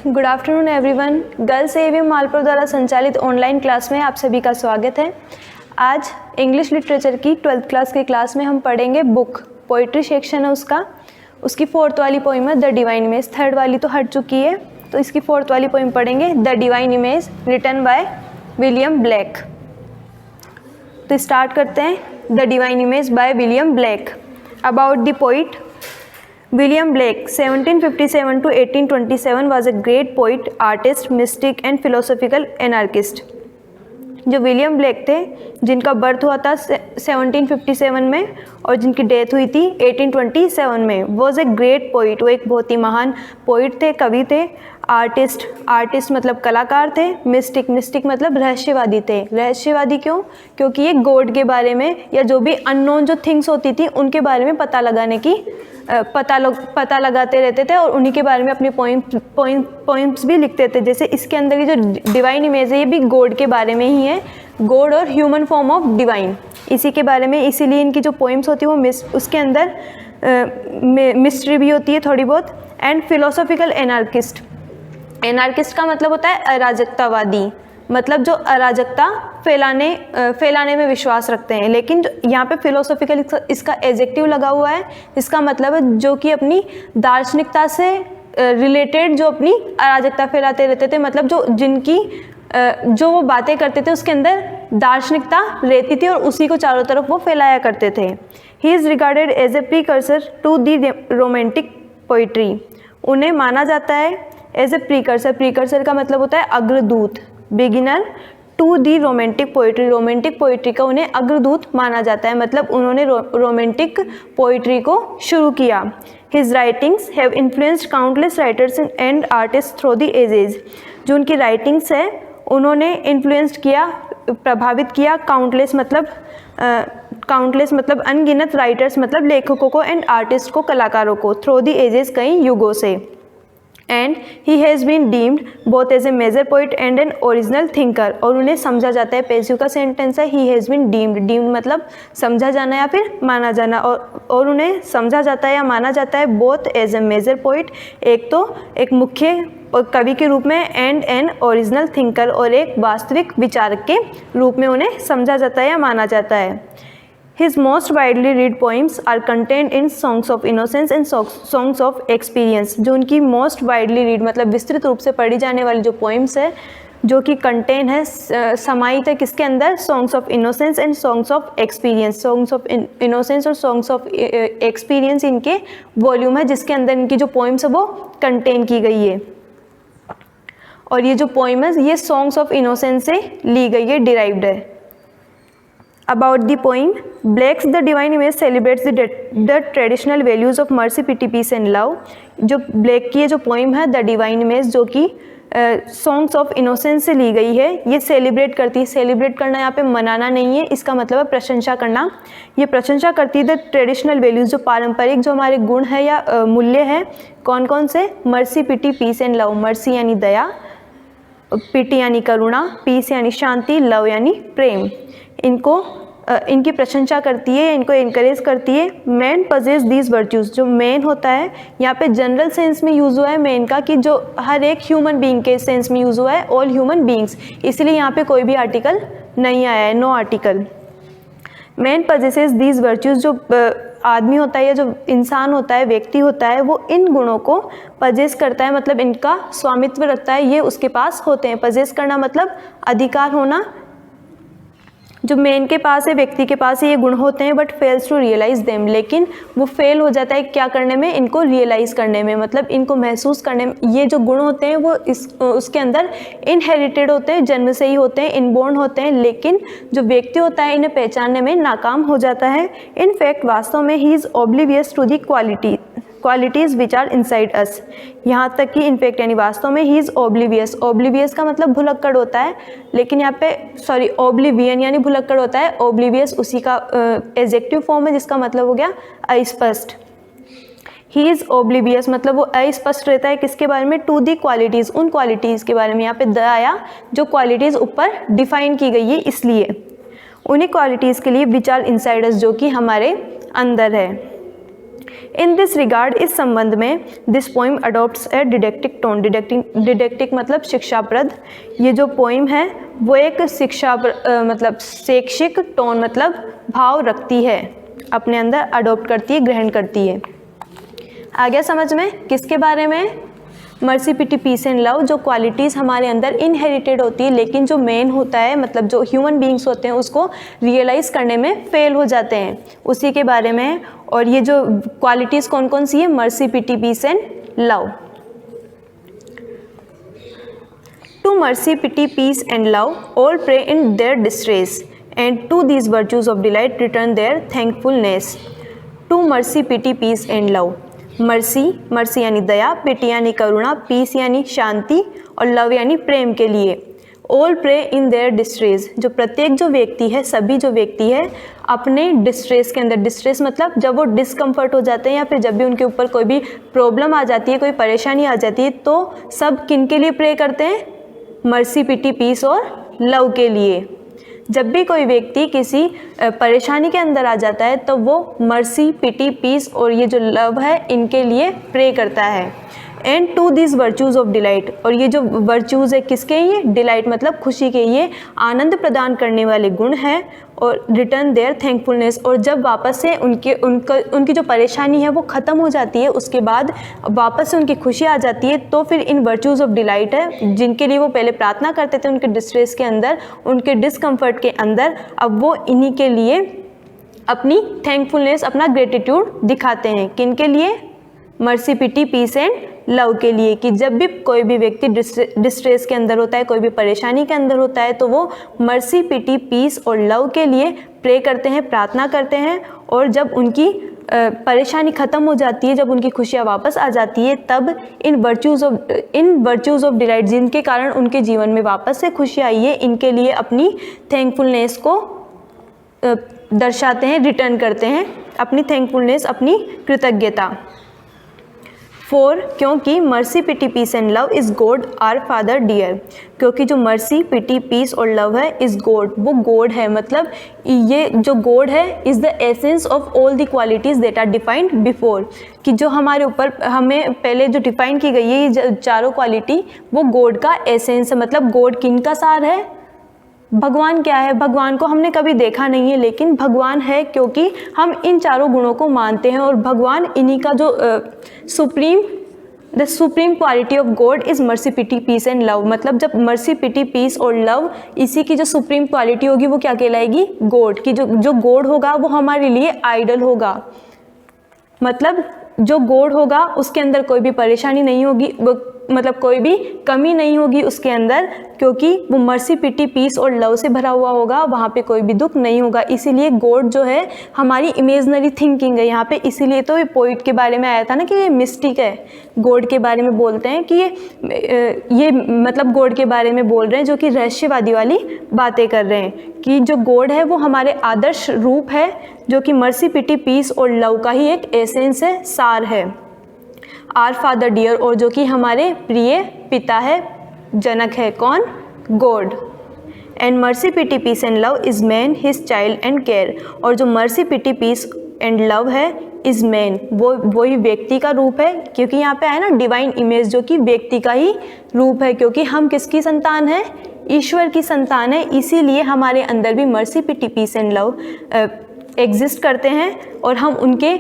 Good afternoon everyone. Girls AVM Malpur द्वारा संचालित online class में आप सभी का स्वागत है। आज इंग्लिश लिटरेचर की 12th क्लास की क्लास में हम पढ़ेंगे बुक, पोइट्री सेक्शन है उसकी 4th वाली पोइम है द डिवाइन इमेज। 3rd वाली तो हट चुकी है, तो इसकी 4th वाली पोइम पढ़ेंगे the divine image, written by William Blake. तो स्टार्ट करते हैं। The divine image by William Blake. About the poet William Blake, 1757 to 1827 was a great poet, artist, mystic and philosophical anarchist। जो William Blake थे, जिनका birth हुआ था 1757 में और जिनकी डेथ हुई थी 1827 में, वॉज ए ग्रेट पोइट। वो एक बहुत ही महान पोइट थे, कवि थे। आर्टिस्ट मतलब कलाकार थे। मिस्टिक मतलब रहस्यवादी थे। रहस्यवादी क्यों? क्योंकि ये गॉड के बारे में या जो भी अननोन जो थिंग्स होती थी उनके बारे में पता लगाने की पता लगाते रहते थे और उन्हीं के बारे में अपनी पोइम्स भी लिखते थे। जैसे इसके अंदर की जो डिवाइन इमेज है ये भी गॉड के बारे में ही है, गॉड और ह्यूमन फॉर्म ऑफ डिवाइन, इसी के बारे में। इसीलिए इनकी जो पोइम्स होती है वो उसके अंदर मिस्ट्री भी होती है थोड़ी बहुत। एंड फिलोसॉफिकल एनार्किस्ट का मतलब होता है अराजकतावादी, मतलब जो अराजकता फैलाने में विश्वास रखते हैं। लेकिन यहाँ पे फिलोसॉफिकल इसका एडजेक्टिव लगा हुआ है, इसका मतलब है जो कि अपनी दार्शनिकता से रिलेटेड जो अपनी अराजकता फैलाते रहते थे, मतलब जो वो बातें करते थे उसके अंदर दार्शनिकता रहती थी और उसी को चारों तरफ वो फैलाया करते थे। He is regarded as a precursor to the romantic poetry. उन्हें माना जाता है एज ए प्रीकर्सर का मतलब होता है अग्रदूत, beginner to the romantic poetry का उन्हें अग्रदूत माना जाता है, मतलब उन्होंने रोमांटिक पोइट्री को शुरू किया। His writings have influenced countless writers and artist through the ages. जो उनकी राइटिंग्स है उन्होंने इन्फ्लुएंस्ड किया, प्रभावित किया, काउंटलेस मतलब अनगिनत, राइटर्स मतलब लेखकों को, एंड आर्टिस्ट को, कलाकारों को, थ्रू द एजेस कई युगों से। And he has been deemed both as a major poet and an original thinker. और उन्हें समझा जाता है, पैसिव का सेंटेंस है, ही हैज़ बीन डीम्ड मतलब समझा जाना या फिर माना जाना, और उन्हें समझा जाता है या माना जाता है both as a major poet, एक तो एक मुख्य कवि के रूप में, एंड एन ओरिजिनल थिंकर और एक वास्तविक विचारक के रूप में उन्हें समझा जाता है या माना जाता है। His most widely read poems are contained in Songs of Innocence and Songs of Experience। जो उनकी most widely read मतलब विस्तृत रूप से पढ़ी जाने वाली जो poems है, जो कि कंटेन है, समाहित है किसके अंदर? Songs of Innocence and Songs of Experience। Songs of Innocence और Songs of Experience इनके वॉल्यूम है जिसके अंदर इनकी जो poems है वो कंटेन की गई है। और ये जो poem है ये Songs of Innocence से ली गई है, डिराइव्ड है। About the poem, Blake's The Divine Image celebrates the traditional values of mercy, pity, peace and love। जो ब्लैक की ये जो पोइम है द डिवाइन इमेज, जो कि सॉन्ग्स ऑफ इनोसेंस से ली गई है, ये सेलिब्रेट करती है। सेलिब्रेट करना यहाँ पे मनाना नहीं है, इसका मतलब है प्रशंसा करना। ये प्रशंसा करती है द ट्रेडिशनल वैल्यूज़, जो पारंपरिक जो हमारे गुण है या मूल्य है। कौन कौन से? Mercy, pity, peace and love. Mercy यानी दया, पिटी यानी करुणा, पीस यानी शांति, लव यानी प्रेम। इनकी प्रशंसा करती है, इनको इनकरेज करती है। Man possess these virtues. जो मैन होता है यहाँ पे जनरल सेंस में यूज़ हुआ है मैन का, कि जो हर एक ह्यूमन बीइंग के सेंस में यूज़ हुआ है, ऑल ह्यूमन बीइंग्स, इसलिए यहाँ पे कोई भी आर्टिकल नहीं आया है, no article. Man possesses these virtues. जो आदमी होता है या जो इंसान होता है, व्यक्ति होता है, वो इन गुणों को पजेस करता है, मतलब इनका स्वामित्व रखता है, ये उसके पास होते हैं। पजेस करना मतलब अधिकार होना। जो मैन के पास है, व्यक्ति के पास ये गुण होते हैं, but fails to realize them, लेकिन वो फेल हो जाता है क्या करने में? इनको रियलाइज करने में, मतलब इनको महसूस करने में। ये जो गुण होते हैं वो उसके अंदर इनहेरिटेड होते हैं, जन्म से ही होते हैं, इनबोर्न होते हैं, लेकिन जो व्यक्ति होता है इन्हें पहचानने में नाकाम हो जाता है। इनफैक्ट वास्तव में he is oblivious to the qualities which are inside us. यहाँ तक कि इनफैक्ट यानी वास्तव में ही इज़ ऑब्लिवियस। ऑब्लिवियस का मतलब भुलक्कड़ होता है, लेकिन यहाँ पे ऑब्लिवियन यानी भुलक्कड़ होता है। ऑब्लिवियस उसी का एडजेक्टिव फॉर्म है जिसका मतलब हो गया अस्पष्ट। ही इज़ ऑब्लिवियस मतलब वो अस्पष्ट रहता है किसके बारे में? टू दी क्वालिटीज़, उन क्वालिटीज़ के बारे में। यहाँ पे द आया, जो क्वालिटीज़ ऊपर डिफाइन की गई है, इसलिए उन्हीं क्वालिटीज़ के लिए विच आर इनसाइड अस, जो कि हमारे अंदर है। इन दिस रिगार्ड, इस संबंध में, this poem adopts A didactic tone. Didactic मतलब शिक्षाप्रद। ये जो पोइम है वो एक मतलब शैक्षिक टोन मतलब भाव रखती है, अपने अंदर अडॉप्ट करती है, ग्रहण करती है। आ गया समझ में? किसके बारे में? Mercy pity peace and love, जो क्वालिटीज़ हमारे अंदर इनहेरिटेड होती है लेकिन जो मेन होता है, मतलब जो ह्यूमन बीइंग्स होते हैं उसको रियलाइज़ करने में फेल हो जाते हैं, उसी के बारे में। और ये जो क्वालिटीज़ कौन कौन सी है? Mercy pity peace and love. To mercy pity peace and love all pray in their distress and to these virtues of delight return their thankfulness. To mercy pity peace and love, mercy यानी दया, पिटी यानी करुणा, piece यानी शांति और love यानी प्रेम के लिए। All pray in their distress, जो प्रत्येक जो व्यक्ति है, सभी जो व्यक्ति है अपने डिस्ट्रेस के अंदर, डिस्ट्रेस मतलब जब वो डिस्कम्फर्ट हो जाते हैं या फिर जब भी उनके ऊपर कोई भी प्रॉब्लम आ जाती है, कोई परेशानी आ जाती है, तो सब किन के लिए प्रे करते हैं? मर्सी पिटी पीस और लव के लिए। जब भी कोई व्यक्ति किसी परेशानी के अंदर आ जाता है तो वो मर्सी पिटी पीस और ये जो लव है इनके लिए प्रे करता है। And to this virtues of delight, और ये जो वर्च्यूज़ है किसके? ये डिलाइट मतलब खुशी के, ये आनंद प्रदान करने वाले गुण हैं। और रिटर्न देयर थैंकफुलनेस, और जब वापस से उनकी जो परेशानी है वो ख़त्म हो जाती है, उसके बाद वापस से उनकी खुशी आ जाती है, तो फिर इन वर्च्यूज़ ऑफ डिलाइट है जिनके लिए वो पहले प्रार्थना करते थे उनके डिस्ट्रेस के अंदर, उनके डिस्कम्फर्ट के अंदर, अब वो इन्हीं के लिए अपनी थैंकफुलनेस, अपना ग्रेटिट्यूड दिखाते हैं। किन के लिए? Mercy pity peace and love के लिए। कि जब भी कोई भी व्यक्ति डिस्ट्रेस के अंदर होता है, कोई भी परेशानी के अंदर होता है, तो वो मर्सी पिटी पीस और लव के लिए प्रे करते हैं, प्रार्थना करते हैं। और जब उनकी परेशानी ख़त्म हो जाती है, जब उनकी खुशियाँ वापस आ जाती है, तब इन वर्च्यूज़ ऑफ डिलाइट जिनके कारण उनके जीवन में वापस से खुशी आई है, इनके लिए अपनी थैंकफुलनेस को दर्शाते हैं, रिटर्न करते हैं अपनी थैंकफुलनेस, अपनी कृतज्ञता। 4, क्योंकि mercy pity peace and love is God our father dear. क्योंकि जो मर्सी पिटी पीस और लव है इज़ गॉड, वो गॉड है, मतलब ये जो गॉड है is the essence of all the qualities that are defined before. कि जो हमारे ऊपर हमें पहले जो डिफाइन की गई है ये चारों क्वालिटी, वो गॉड का एसेंस है। मतलब गॉड किन का सार है? भगवान क्या है? भगवान को हमने कभी देखा नहीं है लेकिन भगवान है, क्योंकि हम इन चारों गुणों को मानते हैं। और भगवान इन्हीं का जो the supreme quality of God is mercy pity peace and love. मतलब जब मर्सी पिटी पीस और लव, इसी की जो सुप्रीम क्वालिटी होगी वो क्या कहलाएगी? गॉड की। जो गॉड होगा वो हमारे लिए आइडल होगा। मतलब जो गॉड होगा उसके अंदर कोई भी परेशानी नहीं होगी, मतलब कोई भी कमी नहीं होगी उसके अंदर, क्योंकि वो मर्सी पिटी पीस और लव से भरा हुआ होगा, वहाँ पे कोई भी दुख नहीं होगा। इसीलिए गॉड जो है हमारी इमेजनरी थिंकिंग है यहाँ पे। इसीलिए तो ये पोइट के बारे में आया था ना कि ये मिस्टिक है, गॉड के बारे में बोलते हैं कि ये मतलब गॉड के बारे में बोल रहे हैं जो कि रहस्यवादी वाली बातें कर रहे हैं, कि जो गॉड है वो हमारे आदर्श रूप है, जो कि मर्सी पिटी पीस और लव का ही एक एसेंस है, सार है। आवर फादर डियर, और जो कि हमारे प्रिय पिता है, जनक है। कौन? God. And mercy pity peace and love is man his child and care. और जो mercy pity peace and love है इज़ मैन, वो ही व्यक्ति का रूप है, क्योंकि यहाँ पे आया ना डिवाइन इमेज, जो कि व्यक्ति का ही रूप है, क्योंकि हम किसकी संतान है? ईश्वर की संतान है। इसीलिए हमारे अंदर भी mercy pity peace and love exist करते हैं और हम उनके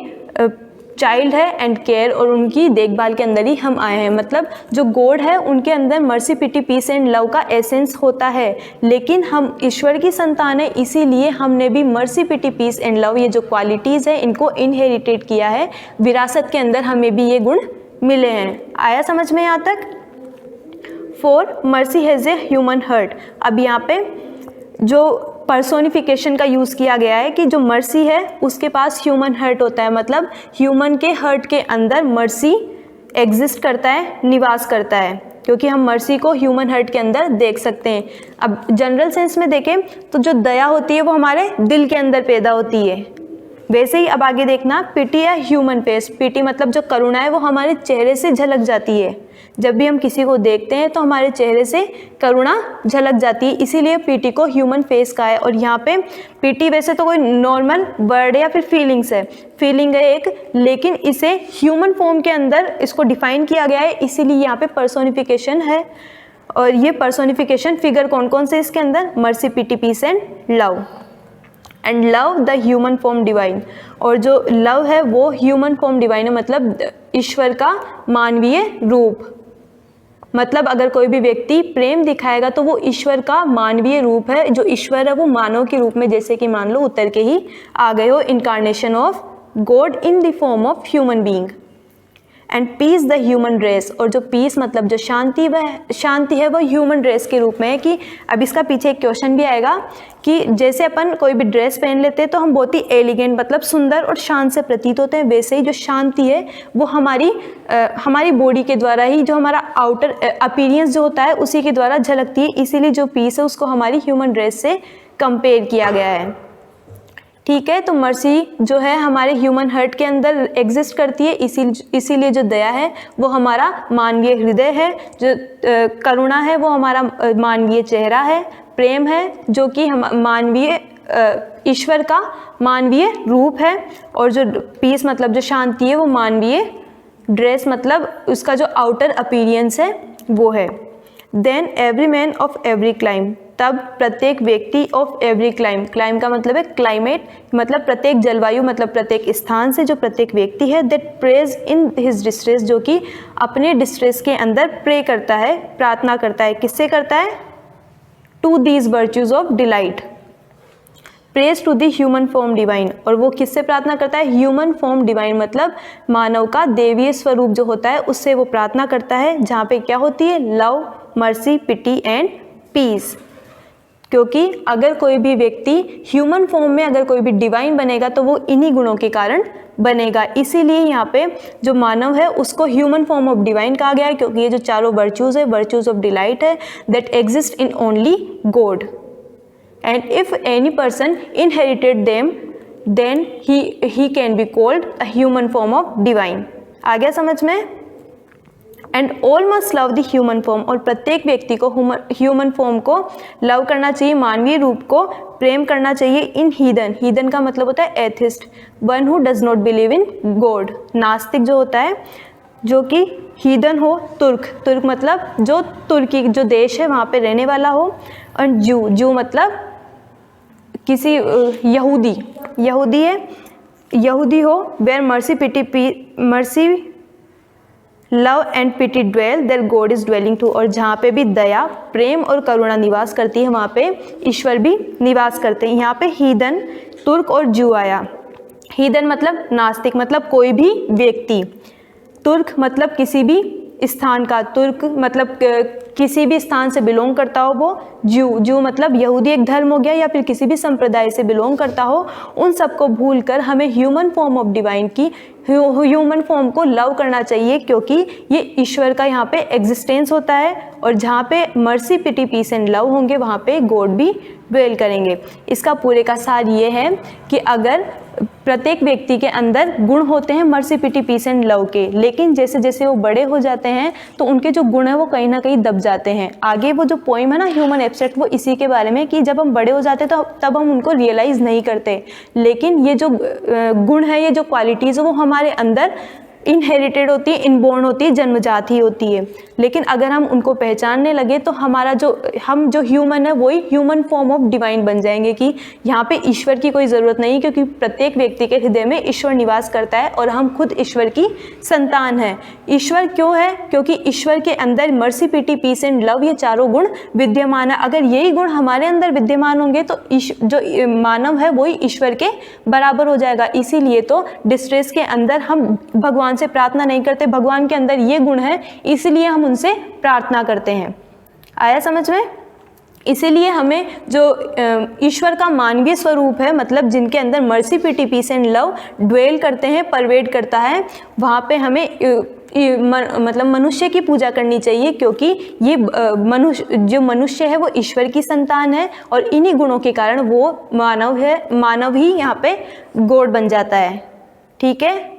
चाइल्ड है एंड केयर, और उनकी देखभाल के अंदर ही हम आए हैं। मतलब जो गॉड है उनके अंदर mercy pity peace and love का एसेंस होता है, लेकिन हम ईश्वर की संतान है, इसीलिए हमने भी mercy pity peace and love, ये जो क्वालिटीज़ है इनको इनहेरिटेड किया है, विरासत के अंदर हमें भी ये गुण मिले हैं। आया समझ में यहाँ तक? 4, mercy has a human heart. अब यहाँ पे जो पर्सोनिफिकेशन का यूज़ किया गया है कि जो मर्सी है उसके पास ह्यूमन हर्ट होता है, मतलब ह्यूमन के हर्ट के अंदर मर्सी एग्जिस्ट करता है, निवास करता है, क्योंकि हम मर्सी को ह्यूमन हर्ट के अंदर देख सकते हैं। अब जनरल सेंस में देखें तो जो दया होती है वो हमारे दिल के अंदर पैदा होती है, वैसे ही अब आगे देखना, पिटी या ह्यूमन फेस। पिटी मतलब जो करुणा है वो हमारे चेहरे से झलक जाती है। जब भी हम किसी को देखते हैं तो हमारे चेहरे से करुणा झलक जाती है, इसीलिए पीटी को ह्यूमन फेस का है। और यहाँ पे पीटी वैसे तो कोई नॉर्मल वर्ड या फिर फीलिंग्स है, फीलिंग है एक, लेकिन इसे ह्यूमन फॉर्म के अंदर इसको डिफाइन किया गया है, इसीलिए यहाँ पे पर्सोनिफिकेशन है। और ये पर्सोनिफिकेशन फिगर कौन कौन से इसके अंदर, mercy, pity, peace and love. And love the human form divine, और जो लव है वो ह्यूमन फॉर्म डिवाइन है, मतलब ईश्वर का मानवीय रूप। मतलब अगर कोई भी व्यक्ति प्रेम दिखाएगा तो वो ईश्वर का मानवीय रूप है। जो ईश्वर है वो मानव के रूप में, जैसे कि मान लो उतर के ही आ गए हो, incarnation of God in the form of human being. And peace the human race, और जो पीस मतलब जो शांति, वह शांति है वो ह्यूमन ड्रेस के रूप में है। कि अब इसका पीछे एक क्वेश्चन भी आएगा कि जैसे अपन कोई भी ड्रेस पहन लेते हैं तो हम बहुत ही एलिगेंट मतलब सुंदर और शांत से प्रतीत होते हैं, वैसे ही जो शांति है वो हमारी बॉडी के द्वारा ही, जो हमारा आउटर अपीयरेंस जो होता है उसी के द्वारा झलकती है। इसीलिए जो पीस है उसको हमारी ह्यूमन ड्रेस से कंपेयर किया गया है। ठीक है, तो मर्सी जो है हमारे ह्यूमन हार्ट के अंदर एग्जिस्ट करती है, इसीलिए जो दया है वो हमारा मानवीय हृदय है, जो करुणा है वो हमारा मानवीय चेहरा है, प्रेम है जो कि हम मानवीय ईश्वर का मानवीय रूप है, और जो पीस मतलब जो शांति है वो मानवीय ड्रेस मतलब उसका जो आउटर अपीयरेंस है वो है। Then every man of every clime, तब प्रत्येक व्यक्ति ऑफ एवरी क्लाइम, क्लाइम का मतलब है क्लाइमेट, मतलब प्रत्येक जलवायु, मतलब प्रत्येक स्थान से जो प्रत्येक व्यक्ति है, that praise in his distress, जो कि अपने डिस्ट्रेस के अंदर प्रे करता है, प्रार्थना करता है। किससे करता है, to these virtues of delight, praise to the human form divine. और वो किससे प्रार्थना करता है, ह्यूमन फॉर्म डिवाइन मतलब मानव का देवीय स्वरूप जो होता है उससे वो प्रार्थना करता है, जहाँ पे क्या होती है, love, mercy, pity and peace. क्योंकि अगर कोई भी व्यक्ति ह्यूमन फॉर्म में अगर कोई भी डिवाइन बनेगा तो वो इन्हीं गुणों के कारण बनेगा। इसीलिए यहाँ पे जो मानव है उसको ह्यूमन फॉर्म ऑफ डिवाइन कहा गया है, क्योंकि ये जो चारों वर्च्यूज है, वर्च्यूज ऑफ डिलाइट है, that exist in only God, and if any person inherited them then he can be called a human form of divine. आ गया समझ में। And all must love the human form, और प्रत्येक व्यक्ति को human form को लव करना चाहिए, मानवीय रूप को प्रेम करना चाहिए। इन हीदन, हीदन का मतलब होता है atheist, one who does not believe in God, नास्तिक जो होता है, जो कि हीदन हो, तुर्क, तुर्क मतलब जो तुर्की जो देश है वहाँ पे रहने वाला हो, और जू, जू मतलब किसी यहूदी, यहूदी है, यहूदी हो, where mercy, pity, mercy, love and pity dwell, there God is dwelling too, और जहाँ पे भी दया, प्रेम और करुणा निवास करती है वहाँ पे ईश्वर भी निवास करते हैं। यहाँ पे हीदन, तुर्क और जू आया। हीदन मतलब नास्तिक, मतलब कोई भी व्यक्ति, तुर्क मतलब किसी भी स्थान का, तुर्क मतलब किसी भी स्थान से बिलोंग करता हो वो, जू मतलब यहूदी एक धर्म हो गया या फिर किसी भी संप्रदाय से बिलोंग करता हो। उन सबको भूलकर हमें ह्यूमन फॉर्म ऑफ डिवाइन की, ह्यूमन फॉर्म को लव करना चाहिए, क्योंकि ये ईश्वर का यहाँ पे एग्जिस्टेंस होता है, और जहाँ पे mercy, pity, peace and love होंगे वहाँ पे गॉड भी ड्वेल करेंगे। इसका पूरे का सार ये है कि अगर प्रत्येक व्यक्ति के अंदर गुण होते हैं mercy, pity, peace and love के, लेकिन जैसे जैसे वो बड़े हो जाते हैं तो उनके जो गुण है वो कहीं ना कहीं दब जाते हैं। आगे वो जो पोइम है ना ह्यूमन एब्स्ट्रैक्ट, वो इसी के बारे में कि जब हम बड़े हो जाते हैं तो तब हम उनको रियलाइज़ नहीं करते, लेकिन ये जो गुण है, ये जो क्वालिटीज़ है वो हमारे अंदर इनहेरिटेड होती है, इनबोर्न होती है, जन्मजात ही होती है। लेकिन अगर हम उनको पहचानने लगे तो हमारा हम जो ह्यूमन है वही ह्यूमन फॉर्म ऑफ डिवाइन बन जाएंगे, कि यहाँ पे ईश्वर की कोई ज़रूरत नहीं, क्योंकि प्रत्येक व्यक्ति के हृदय में ईश्वर निवास करता है और हम खुद ईश्वर की संतान हैं। ईश्वर क्यों है, क्योंकि ईश्वर के अंदर mercy, pity, peace and love ये चारों गुण विद्यमान है। अगर यही गुण हमारे अंदर विद्यमान होंगे तो जो मानव है वही ईश्वर के बराबर हो जाएगा। इसीलिए तो डिस्ट्रेस के अंदर हम भगवान से प्रार्थना नहीं करते, भगवान के अंदर ये गुण है इसलिए हम उनसे प्रार्थना करते हैं। आया समझ में। इसीलिए हमें जो ईश्वर का मानवीय स्वरूप है, मतलब जिनके अंदर mercy, pity, peace and love dwell करते हैं, परवेड करता है, वहाँ पे हमें मतलब मनुष्य की पूजा करनी चाहिए, क्योंकि ये मनुष्य है वो ईश्वर की संतान है और इन्हीं गुणों के कारण वो मानव ही यहाँ पे गॉड बन जाता है। ठीक है।